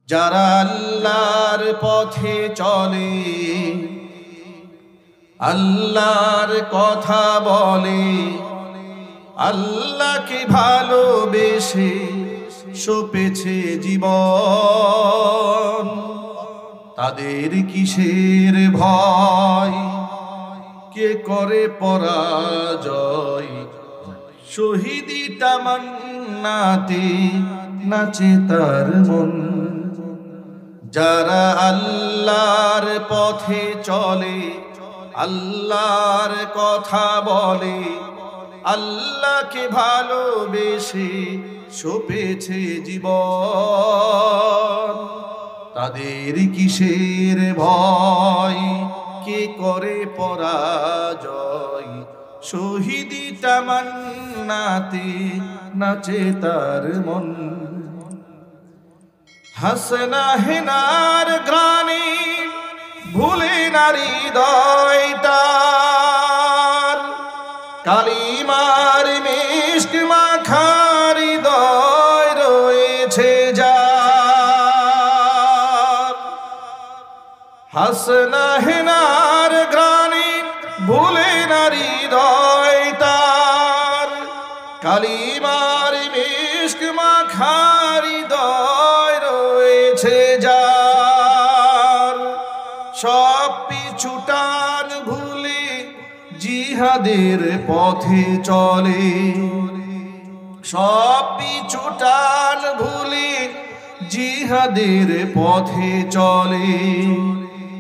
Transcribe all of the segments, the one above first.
যারা আল্লাহর পথে চলে, আল্লাহর কথা বলে, আল্লাহকে ভালোবেসে সপেছে জীবন, তাদের কিসের ভয়, কে করে পরাজয়? শহীদি তামান্নাতে নাচে তার মন। যারা আল্লাহর পথে চলে, আল্লাহর কথা বলে, আল্লাহকে ভালোবেসে সপেছে জীবন, তাদের কিসের ভয়, কে করে পরাজয়? শহীদি তামান্নাতে নাচে তার মন। হাসনা হেনার গ্রানে ভুলে নারী হৃদয়টার, কালিমার মিষ্ক মাখার হৃদয় রয়েছে যার। হাসনা হেনার গ্রানে ভুলে নারী হৃদয়টার, কালিমার মিষ্ক মাখার হৃদয় রয়েছে যার। সব পিছুটান ভুলে জিহাদের পথে চলে, সব পিছুটান ভুলে জিহাদের পথে চলে,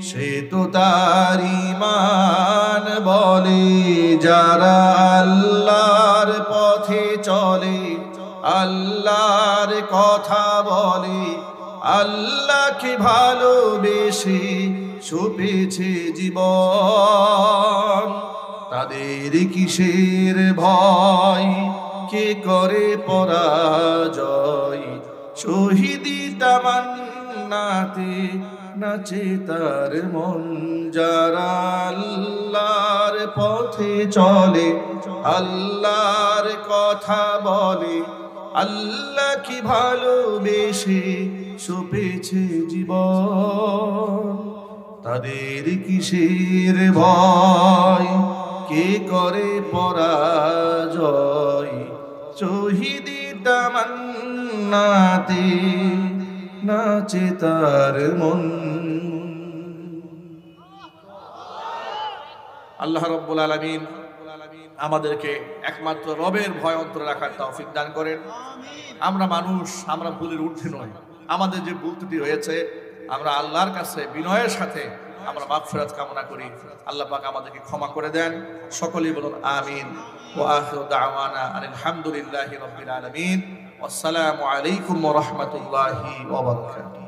সে তো তার ঈমান বলে। যারা আল্লাহর পথে চলে, আল্লাহর কথা বলে, আল্লাহকে ভালোবেসে সপেছে জীবন, তাদের কিসের ভয়, কে করে পরাজয়? শহীদি তামান্নাতে নাচে তার মন। যারা আল্লাহর পথে চলে, আল্লাহর কথা বলে, আল্লাহকে ভালোবেসে সপেছে জীবন, তাদের কিসের ভয়, কে করে পরাজয়? শহীদি তামান্নাতে নাচে তার মন। আল্লাহ রাব্বুল আলামিন আমাদেরকে একমাত্র রবের ভয় অন্তরে রাখার তৌফিক দান করেন। আমরা মানুষ, আমরা ভুলের ঊর্ধ্বে নই। আমাদের যে ভুল ত্রুটি হয়েছে, আমরা আল্লাহর কাছে বিনয়ের সাথে আমরা মাগফিরাত কামনা করি। আল্লাহ পাক আমাদেরকে ক্ষমা করে দেন। সকলেই বলুন আমিন। ওয়া আখিরু দাওয়ানা আলহামদুলিল্লাহি রাব্বিল আলামিন। আসসালামু আলাইকুম ওয়া রাহমাতুল্লাহি ওয়া বারাকাতুহু।